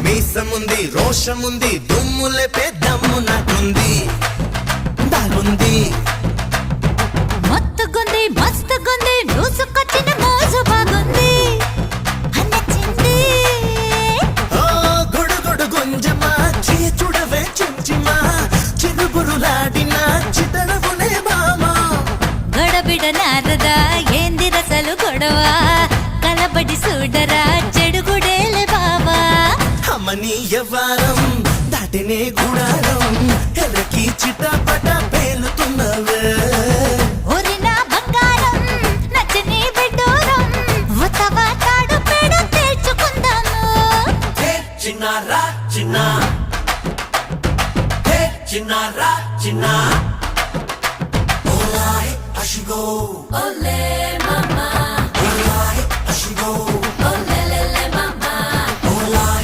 మీసముంది రోషముంది దుమ్ములే పెద్దమ్ము నాకుంది దాగుంది మత్తుగుంది మస్తుగుంది దూసుకొచ్చిన మోజు బాగుంది నచ్చింది ఓ గుడుగుడు గుంజమా చూడవే చుంచిమా చిరుగురులాడిన చితడవునే బామా గడబిడ నారదా ఏంది రసలు గొడవ కలబడి చూడరా చెడుగుడేలే బావా అమ్మని యవ్వారం దాటినే గుడారం ఎర్రకి చిటపట పేలుతున్నవే ఒరినా బంగారం నచ్చని బిడ్డూరం ఉతవా తాడు పేడ తేల్చుకుందాము చిన్నారా చిన్న చిన్నారా చిన్న ఓలాయ్ అషిగో ఓలే మమ్మ